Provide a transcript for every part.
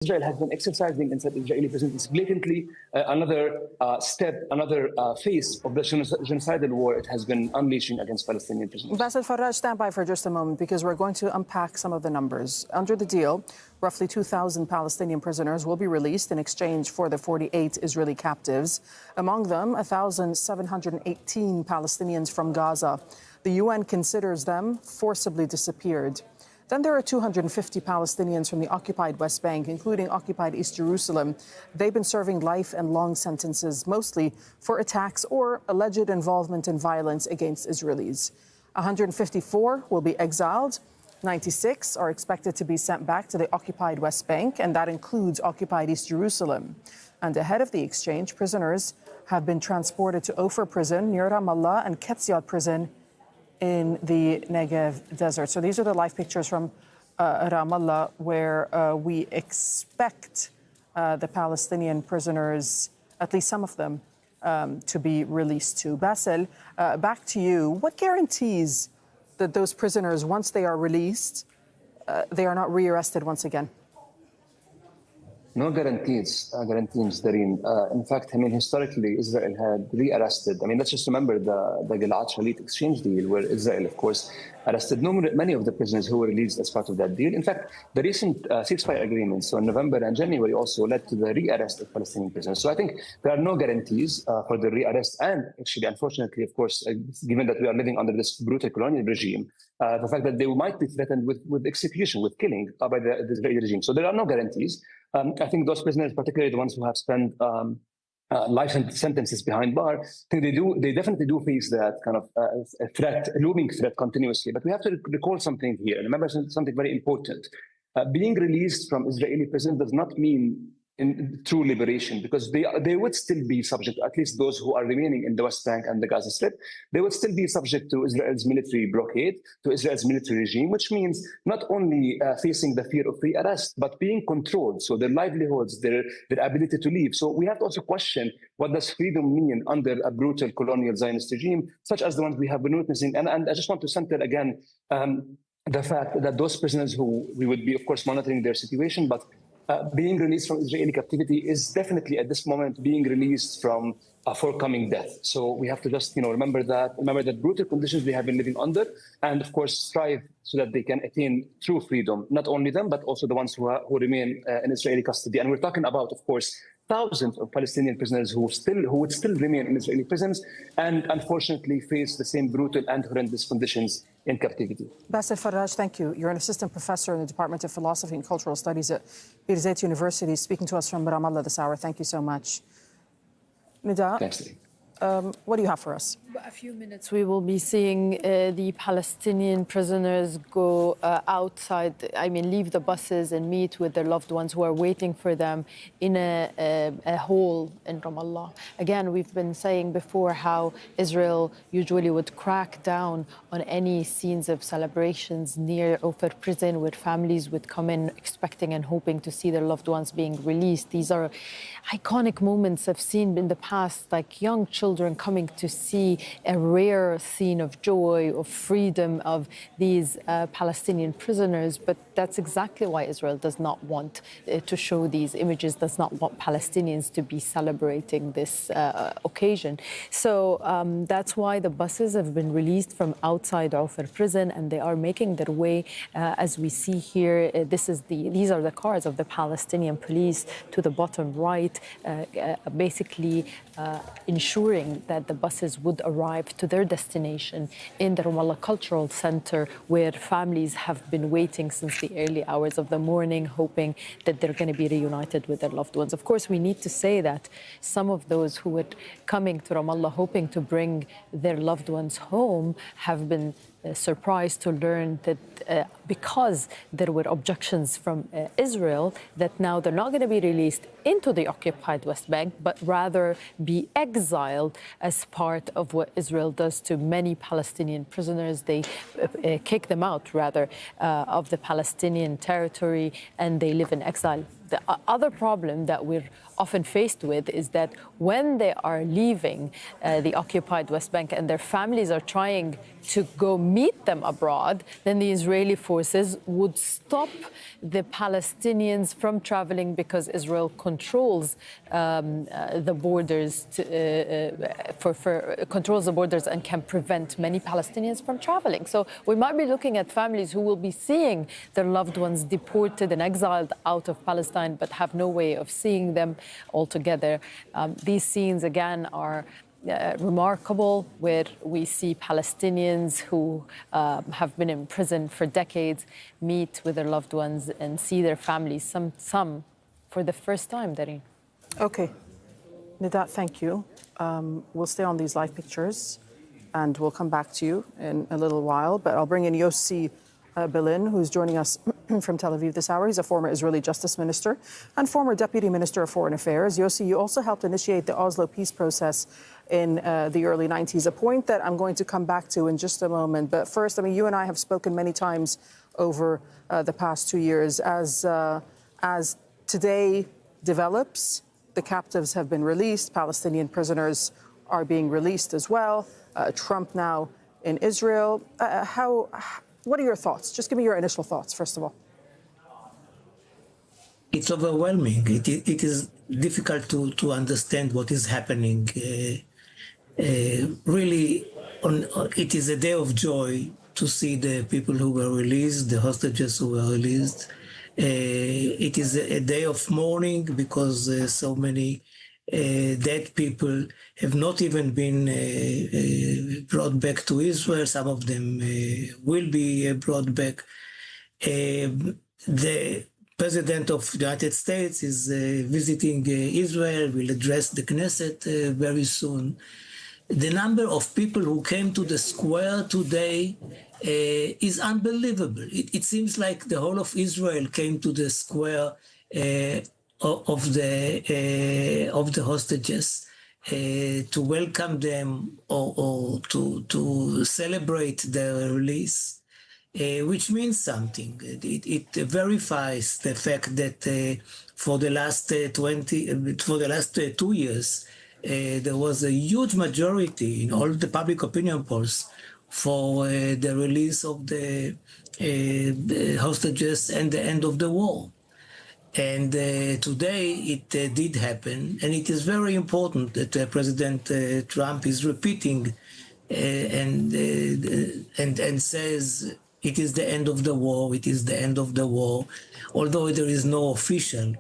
Israel has been exercising inside Israeli prisons is blatantly another step, another phase of the genocidal war it has been unleashing against Palestinian prisoners. Bassel Faraj, stand by for just a moment because we're going to unpack some of the numbers. Under the deal, roughly 2,000 Palestinian prisoners will be released in exchange for the 48 Israeli captives. Among them, 1,718 Palestinians from Gaza. The UN considers them forcibly disappeared. Then there are 250 Palestinians from the occupied West Bank, including occupied East Jerusalem. They've been serving life and long sentences, mostly for attacks or alleged involvement in violence against Israelis. 154 will be exiled. 96 are expected to be sent back to the occupied West Bank, and that includes occupied East Jerusalem. And ahead of the exchange, prisoners have been transported to Ofer prison near Ramallah and Ketziat prison in the Negev desert. So these are the live pictures from Ramallah, where we expect the Palestinian prisoners, at least some of them, to be released to. Bassel, back to you. What guarantees that those prisoners, once they are released, they are not rearrested once again? No guarantees, Dareen. In fact, historically, Israel had rearrested. Let's just remember the Gilad Shalit exchange deal, where Israel, of course, arrested many of the prisoners who were released as part of that deal. In fact, the recent ceasefire agreements in November and January also led to the rearrest of Palestinian prisoners. So I think there are no guarantees for the rearrest. And actually, unfortunately, of course, given that we are living under this brutal colonial regime, the fact that they might be threatened with execution, with killing by the Israeli regime. So there are no guarantees. I think those prisoners, particularly the ones who have spent life sentences behind bar, I think they definitely do face that kind of looming threat continuously. But we have to recall something here. Remember something very important. Being released from Israeli prison does not mean in true liberation, because they would still be subject, at least those who are remaining in the West Bank and the Gaza Strip, they would still be subject to Israel's military blockade, to Israel's military regime, which means not only facing the fear of rearrest, but being controlled. So their livelihoods, their ability to leave. So we have to also question, what does freedom mean under a brutal colonial Zionist regime, such as the ones we have been witnessing? And I just want to center again the fact that those prisoners who we would be, of course, monitoring their situation, but being released from Israeli captivity is definitely at this moment being released from a forthcoming death. So we have to just remember that brutal conditions they have been living under, and of course strive so that they can attain true freedom. Not only them, but also the ones who remain in Israeli custody. And we're talking about, of course, thousands of Palestinian prisoners who would still remain in Israeli prisons and unfortunately face the same brutal and horrendous conditions in captivity. Bassel Faraj, thank you. You're an assistant professor in the Department of Philosophy and Cultural Studies at Birzeit University, speaking to us from Ramallah this hour. Thank you so much. Nida, thanks, what do you have for us? A few minutes, we will be seeing the Palestinian prisoners go outside, leave the buses and meet with their loved ones who are waiting for them in a hall in Ramallah. Again, we've been saying before how Israel usually would crack down on any scenes of celebrations near Ofer prison, where families would come in expecting and hoping to see their loved ones being released. These are iconic moments I've seen in the past, like young children coming to see a rare scene of joy, of freedom of these Palestinian prisoners. But that's exactly why Israel does not want to show these images, does not want Palestinians to be celebrating this occasion. So that's why the buses have been released from outside Ofer prison, and they are making their way, as we see here. These are the cars of the Palestinian police to the bottom right, basically ensuring that the buses would arrive to their destination in the Ramallah Cultural Center, where families have been waiting since the early hours of the morning, hoping that they're going to be reunited with their loved ones. Of course, we need to say that some of those who were coming to Ramallah hoping to bring their loved ones home have been surprised to learn that because there were objections from Israel, that now they're not going to be released into the occupied West Bank, but rather be exiled as part of what Israel does to many Palestinian prisoners. They kick them out, rather, of the Palestinian territory, and they live in exile the other problem that we're often faced with is that when they are leaving the occupied West Bank and their families are trying to go meet them abroad, then the Israeli forces would stop the Palestinians from traveling because Israel controls the borders controls the borders and can prevent many Palestinians from traveling. So we might be looking at families who will be seeing their loved ones deported and exiled out of Palestine, but have no way of seeing them altogether. These scenes, again, are remarkable, where we see Palestinians who have been in prison for decades meet with their loved ones and see their families, some for the first time, Darine. Okay. Nidat, thank you. We'll stay on these live pictures and we'll come back to you in a little while, but I'll bring in Yossi Belin, who's joining us from Tel Aviv this hour. He's a former Israeli justice minister and former deputy minister of foreign affairs. Yossi, you also helped initiate the Oslo peace process in the early 90s, a point that I'm going to come back to in just a moment. But first, I mean, you and I have spoken many times over the past 2 years. As today develops, the captives have been released. Palestinian prisoners are being released as well. Trump now in Israel. What are your thoughts? Just give me your initial thoughts, first of all. It's overwhelming. It is difficult to understand what is happening. Really, it is a day of joy to see the people who were released, the hostages who were released. It is a day of mourning because so many dead people have not even been brought back to Israel. Some of them will be brought back. The President of the United States is visiting Israel, will address the Knesset very soon. The number of people who came to the square today is unbelievable. It seems like the whole of Israel came to the square of the hostages to welcome them or to celebrate their release, which means something. It verifies the fact that for the last 2 years, there was a huge majority in all the public opinion polls for the release of the hostages and the end of the war. And today it did happen, and it is very important that President Trump is repeating and says it is the end of the war, it is the end of the war, although there is no official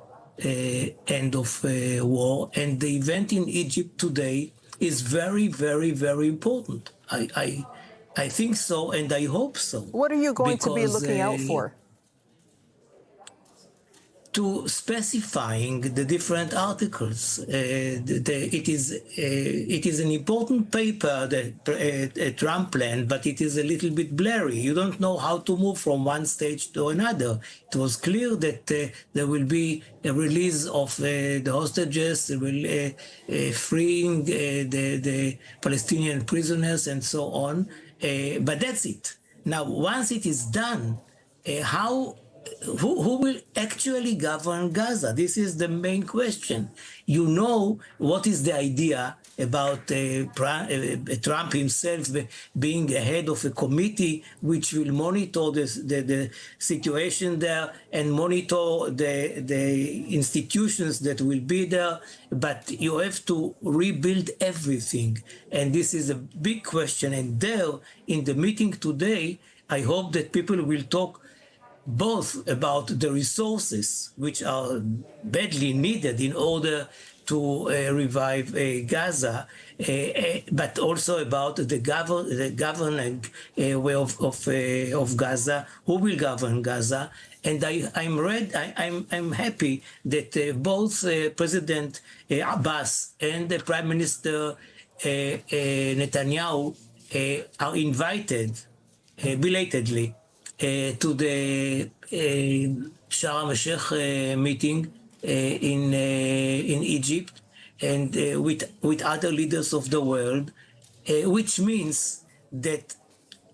end of war. And the event in Egypt today is very, very, very important. I think so, and I hope so. What are you going to be looking out for? To specifying the different articles. It is an important paper that Trump planned, but it is a little bit blurry. You don't know how to move from one stage to another. It was clear that there will be a release of the hostages, freeing the Palestinian prisoners and so on. But that's it. Now, once it is done, who will actually govern Gaza? This is the main question. You know what is the idea about Trump himself being the head of a committee which will monitor the situation there and monitor the institutions that will be there, but you have to rebuild everything. And this is a big question. And there, in the meeting today, I hope that people will talk both about the resources which are badly needed in order to revive Gaza, but also about the governing way of Gaza, who will govern Gaza. And I'm happy that both President Abbas and the Prime Minister Netanyahu are invited belatedly to the Sharm el-Sheikh meeting in Egypt and with other leaders of the world, which means that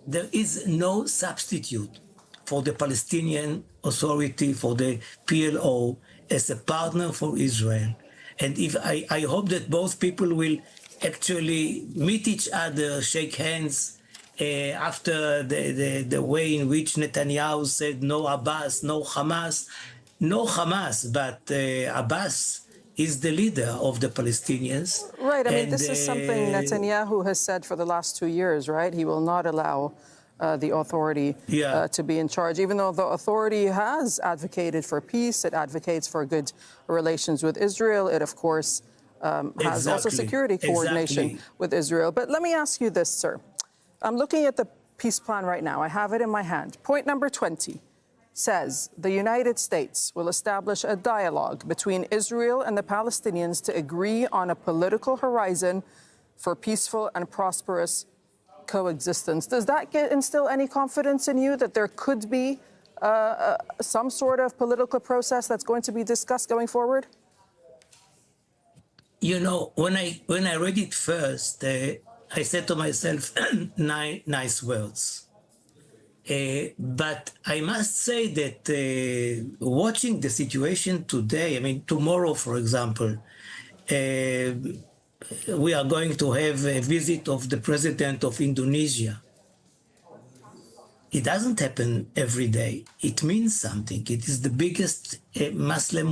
there is no substitute for the Palestinian Authority, for the PLO, as a partner for Israel. And if I hope that both people will actually meet each other, shake hands, after the way in which Netanyahu said no Abbas, no Hamas. No Hamas, but Abbas is the leader of the Palestinians. Right. I mean, this is something Netanyahu has said for the last 2 years, right? He will not allow the authority to be in charge, even though the authority has advocated for peace. It advocates for good relations with Israel. It, of course, has also security coordination with Israel. But let me ask you this, sir. I'm looking at the peace plan right now. I have it in my hand. Point number 20 says the United States will establish a dialogue between Israel and the Palestinians to agree on a political horizon for peaceful and prosperous coexistence. Does that instill any confidence in you that there could be some sort of political process that's going to be discussed going forward? You know, when I read it first, I said to myself, nice words. But I must say that watching the situation today, I mean, tomorrow, for example, we are going to have a visit of the president of Indonesia. It doesn't happen every day. It means something. It is the biggest Muslim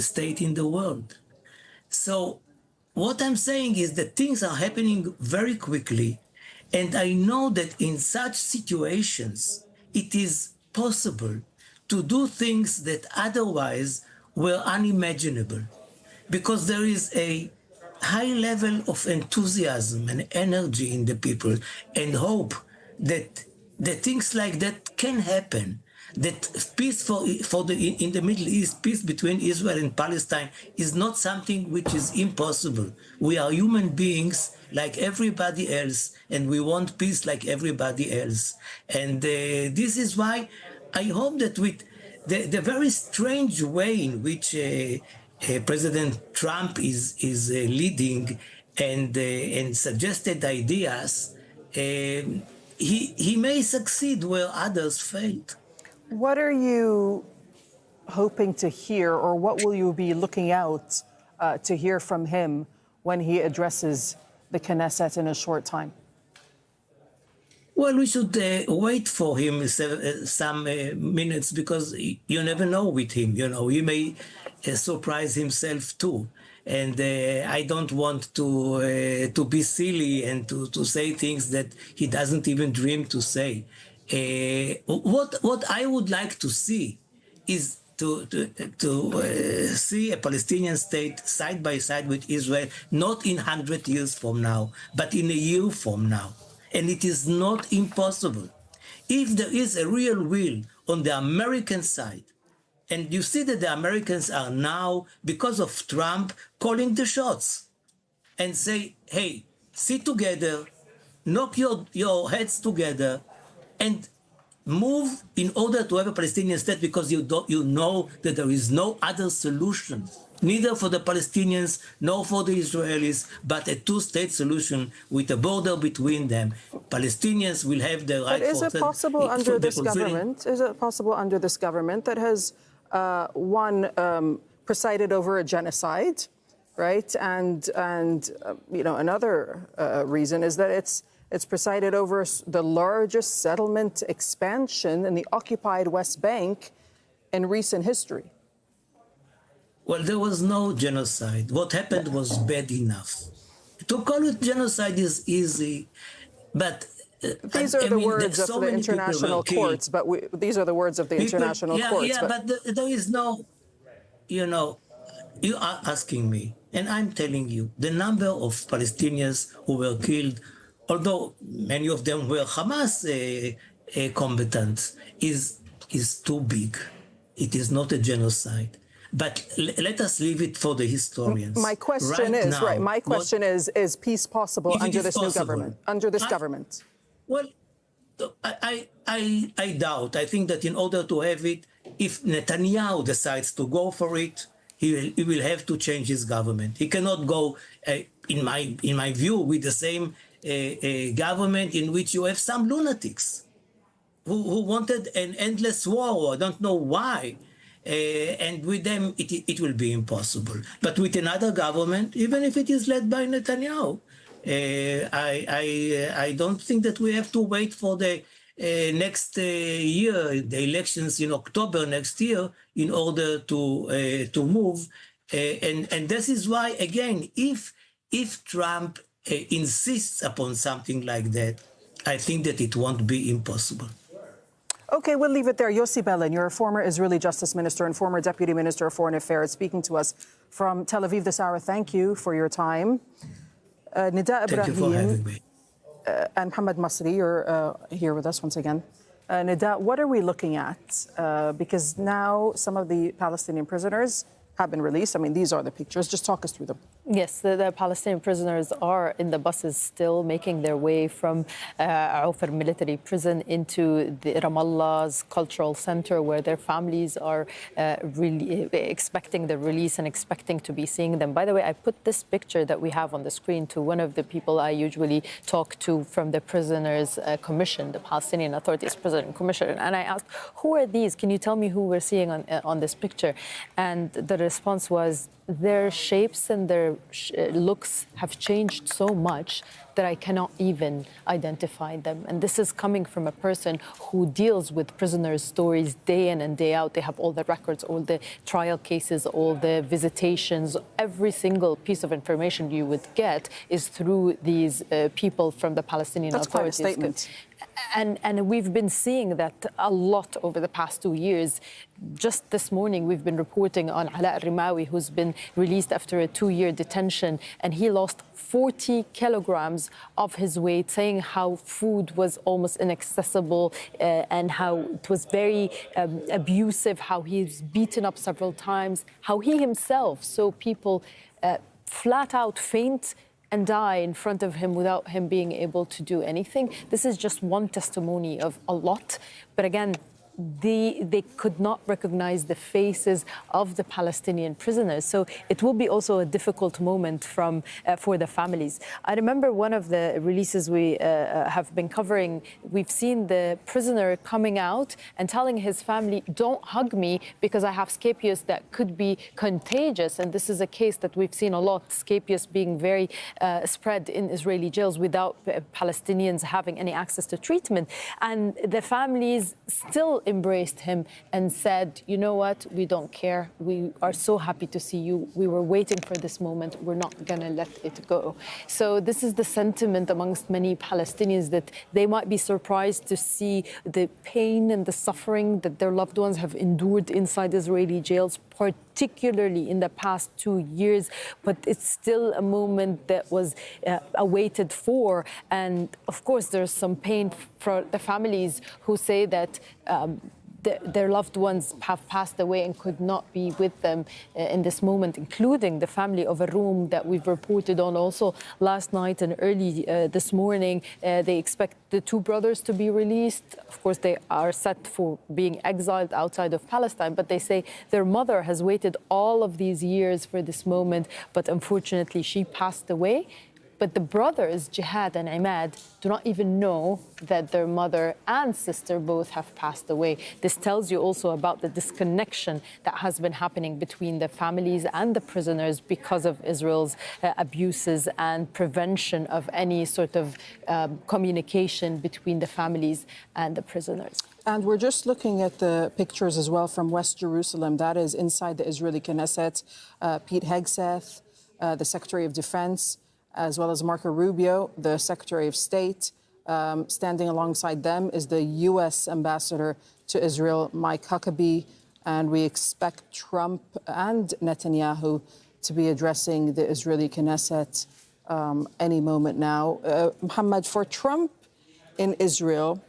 state in the world. So what I'm saying is that things are happening very quickly. And I know that in such situations, it is possible to do things that otherwise were unimaginable, because there is a high level of enthusiasm and energy in the people and hope that things like that can happen, that peace in the Middle East, peace between Israel and Palestine is not something which is impossible. We are human beings like everybody else, and we want peace like everybody else. And this is why I hope that with the very strange way in which President Trump is leading and suggested ideas, he may succeed where others failed. What are you hoping to hear, or what will you be looking out to hear from him when he addresses the Knesset in a short time? Well, we should wait for him some minutes, because you never know with him. You know, he may surprise himself too. And I don't want to be silly and to say things that he doesn't even dream to say. What I would like to see is to see a Palestinian state side by side with Israel, not in 100 years from now, but in a year from now. And it is not impossible. If there is a real will on the American side, and you see that the Americans are now, because of Trump, calling the shots and say, hey, sit together, knock your heads together, and move in order to have a Palestinian state, because you know that there is no other solution, neither for the Palestinians nor for the Israelis, but a two-state solution with a border between them. Palestinians will have the right. But is it possible under this government? Is it possible under this government that has presided over a genocide, right? And you know, another reason is that it's presided over the largest settlement expansion in the occupied West Bank in recent history. Well, there was no genocide. What happened was bad enough. To call it genocide is easy, but these are the words of the international courts. But these are the words of the international courts. Yeah, but there is no, you know, you are asking me, and I'm telling you, the number of Palestinians who were killed, although many of them were Hamas combatants, is too big. It is not a genocide. But let us leave it for the historians. My question is peace possible under this new government? Under this government? Well, I doubt. I think that in order to have it, if Netanyahu decides to go for it, he will have to change his government. He cannot go, in my view, with the same government in which you have some lunatics who wanted an endless war. I don't know why. and with them it will be impossible. But with another government, even if it is led by Netanyahu, I don't think that we have to wait for the next year, the elections in October next year, in order to move. And this is why, again, if Trump insists upon something like that, I think that it won't be impossible. Okay, we'll leave it there. Yossi Beilin, you're a former Israeli Justice Minister and former Deputy Minister of Foreign Affairs, speaking to us from Tel Aviv this hour. Thank you for your time. Nida Thank you for having me. And Mohammed Masri, you're here with us once again. Nida, what are we looking at? Because now some of the Palestinian prisoners have been released. I mean, these are the pictures. Just talk us through them. Yes, the Palestinian prisoners are in the buses still making their way from Aufar military prison into the Ramallah's cultural center, where their families are really expecting the release and expecting to be seeing them. By the way, I put this picture that we have on the screen to one of the people I usually talk to from the Prisoners Commission, the Palestinian Authority's Prison Commission, and I asked, who are these? Can you tell me who we're seeing on this picture? And the response was, their shapes and their looks have changed so much that I cannot even identify them. And this is coming from a person who deals with prisoners' stories day in and day out. They have all the records, all the trial cases, all the visitations. Every single piece of information you would get is through these people from the Palestinian authorities. That's quite a statement. And we've been seeing that a lot over the past 2 years. Just this morning, we've been reporting on Ala al-Rimawi, who's been released after a 2-year detention, and he lost 40 kilograms of his weight, saying how food was almost inaccessible and how it was very abusive, how he's beaten up several times, how he himself saw people flat out faint and die in front of him without him being able to do anything. This is just one testimony of a lot. But again, they could not recognize the faces of the Palestinian prisoners. So it will be also a difficult moment for the families. I remember one of the releases we have been covering, we've seen the prisoner coming out and telling his family, don't hug me because I have scabies that could be contagious. And this is a case that we've seen a lot, scabies being very spread in Israeli jails without Palestinians having any access to treatment. And the families still embraced him and said, you know what, we don't care. We are so happy to see you. We were waiting for this moment. We're not going to let it go. So this is the sentiment amongst many Palestinians, that they might be surprised to see the pain and the suffering that their loved ones have endured inside Israeli jails, particularly in the past 2 years. But it's still a moment that was awaited for. And of course, there's some pain for the families who say that their loved ones have passed away and could not be with them in this moment, including the family of Aroum that we've reported on also last night and early this morning. They expect the 2 brothers to be released. Of course, they are set for being exiled outside of Palestine, but they say their mother has waited all of these years for this moment, but unfortunately she passed away. But the brothers, Jihad and Imad, do not even know that their mother and sister both have passed away. This tells you also about the disconnection that has been happening between the families and the prisoners because of Israel's abuses and prevention of any sort of communication between the families and the prisoners. And we're just looking at the pictures as well from West Jerusalem. That is inside the Israeli Knesset. Pete Hegseth, the Secretary of Defense, as well as Marco Rubio, the Secretary of State. Standing alongside them is the U.S. Ambassador to Israel, Mike Huckabee. And we expect Trump and Netanyahu to be addressing the Israeli Knesset any moment now. Mohammed, for Trump in Israel,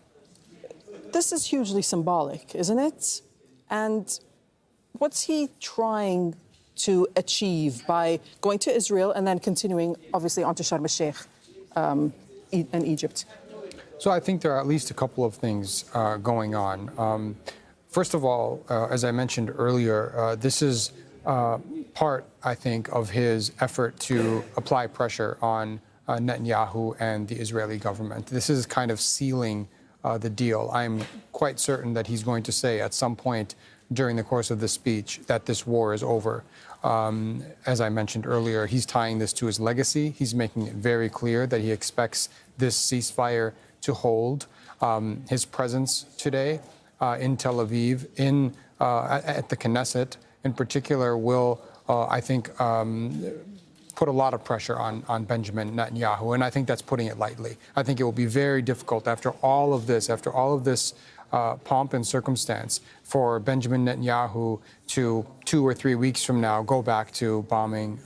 this is hugely symbolic, isn't it? And what's he trying to achieve by going to Israel and then continuing, obviously, on to Sharm el-Sheikh and Egypt? So I think there are at least a couple of things going on. First of all, as I mentioned earlier, this is part, I think, of his effort to apply pressure on Netanyahu and the Israeli government. This is kind of sealing the deal. I'm quite certain that he's going to say at some point during the course of the speech that this war is over. As I mentioned earlier, he's tying this to his legacy. He's making it very clear that he expects this ceasefire to hold. His presence today in Tel Aviv, at the Knesset in particular, will, I think, put a lot of pressure on Benjamin Netanyahu, and I think that's putting it lightly. I think it will be very difficult after all of this pomp and circumstance, for Benjamin Netanyahu to 2 or 3 weeks from now go back to bombing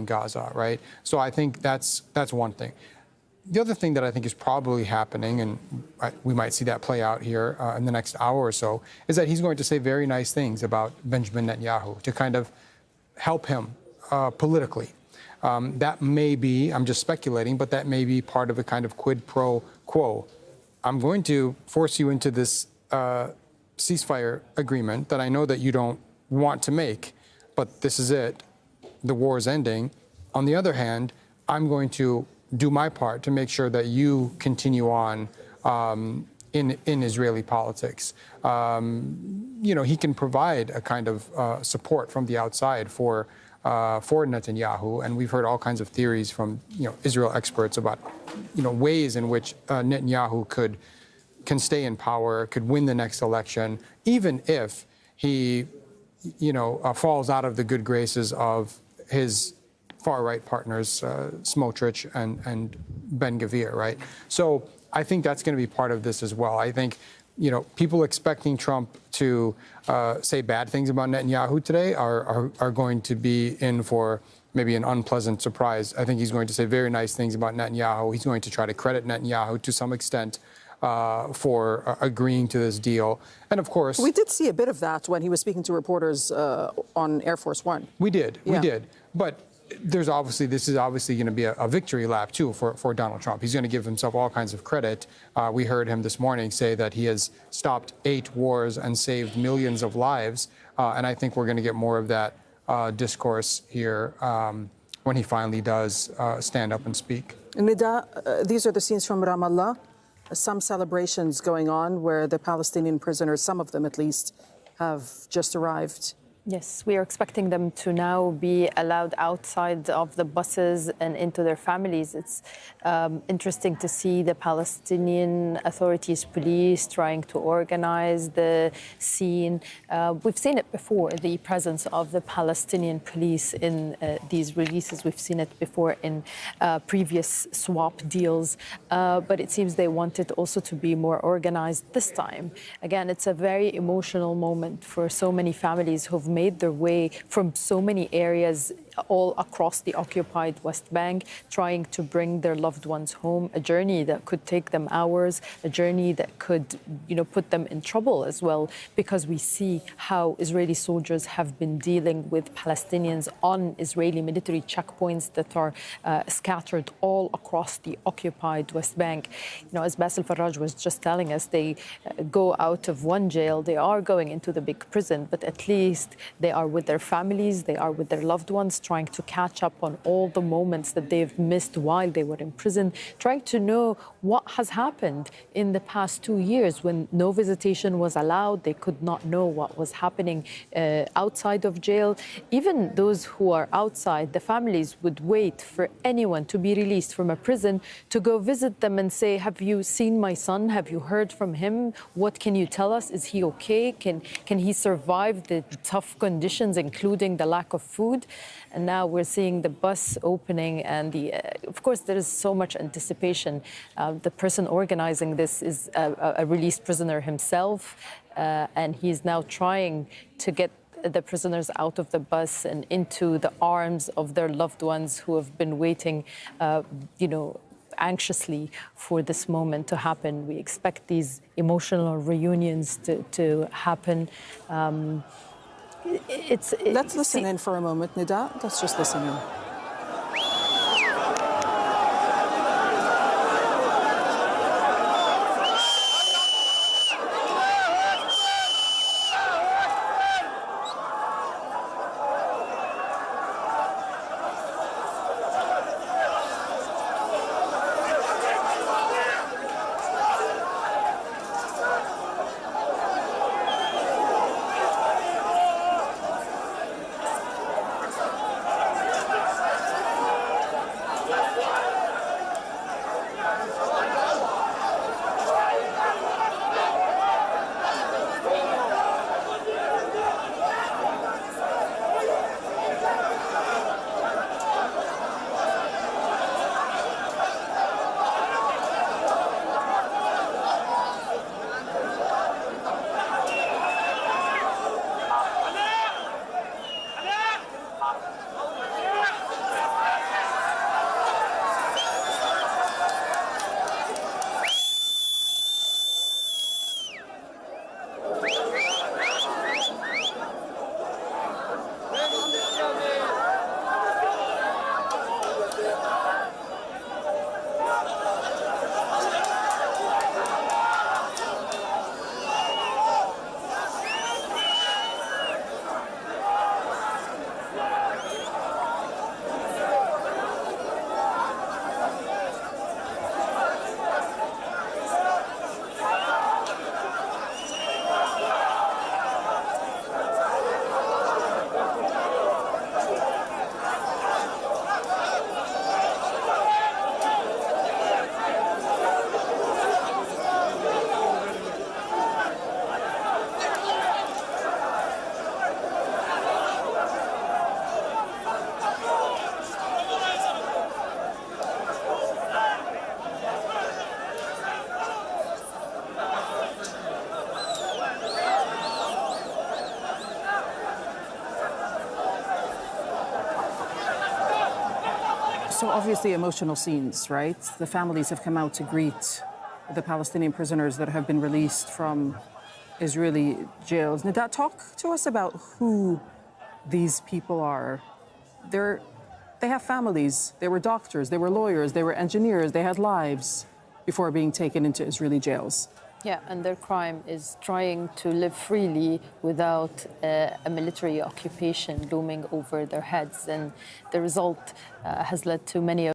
Gaza, right? So I think that's one thing. The other thing that I think is probably happening, and we might see that play out here in the next hour or so, is that he's going to say very nice things about Benjamin Netanyahu to kind of help him politically. That may be, I'm just speculating, but that may be part of a kind of quid pro quo. I'm going to force you into this ceasefire agreement that I know that you don't want to make, but this is it. The war is ending. On the other hand, I'm going to do my part to make sure that you continue on in Israeli politics. He can provide a kind of support from the outside for Netanyahu, and we've heard all kinds of theories from Israel experts about ways in which Netanyahu can stay in power, could win the next election, even if he falls out of the good graces of his far-right partners, Smotrich and Ben Gvir, right? So I think that's going to be part of this as well. I think people expecting Trump to say bad things about Netanyahu today are going to be in for maybe an unpleasant surprise. I think he's going to say very nice things about Netanyahu. He's going to try to credit Netanyahu to some extent for agreeing to this deal. And of course, we did see a bit of that when he was speaking to reporters on Air Force One. We did. But this is obviously going to be a victory lap, too, for Donald Trump. He's going to give himself all kinds of credit. We heard him this morning say that he has stopped 8 wars and saved millions of lives. And I think we're going to get more of that discourse here when he finally does stand up and speak. Nida, these are the scenes from Ramallah. Some celebrations going on where the Palestinian prisoners, some of them at least, have just arrived. Yes, we are expecting them to now be allowed outside of the buses and into their families. It's interesting to see the Palestinian authorities, police trying to organize the scene. We've seen it before, the presence of the Palestinian police in these releases. We've seen it before in previous swap deals, but it seems they want it also to be more organized this time. Again, it's a very emotional moment for so many families who've made their way from so many areas all across the occupied West Bank, trying to bring their loved ones home, a journey that could take them hours, a journey that could, put them in trouble as well, because we see how Israeli soldiers have been dealing with Palestinians on Israeli military checkpoints that are scattered all across the occupied West Bank. As Basil Faraj was just telling us, they go out of one jail, they are going into the big prison, but at least they are with their families, they are with their loved ones, trying to catch up on all the moments that they've missed while they were in prison, trying to know what has happened in the past 2 years when no visitation was allowed. They could not know what was happening outside of jail. Even those who are outside, the families would wait for anyone to be released from a prison to go visit them and say, have you seen my son? Have you heard from him? What can you tell us? Is he okay? Can he survive the tough conditions, including the lack of food? And now we're seeing the bus opening, and of course, there is so much anticipation. The person organizing this is a released prisoner himself, and he's now trying to get the prisoners out of the bus and into the arms of their loved ones who have been waiting, anxiously for this moment to happen. We expect these emotional reunions to happen. Let's listen in for a moment, Nida. Let's just listen in. So obviously emotional scenes, right? The families have come out to greet the Palestinian prisoners that have been released from Israeli jails. Nida, talk to us about who these people are. They have families, they were doctors, they were lawyers, they were engineers, they had lives before being taken into Israeli jails. Yeah, and their crime is trying to live freely without a military occupation looming over their heads. And the result has led to many of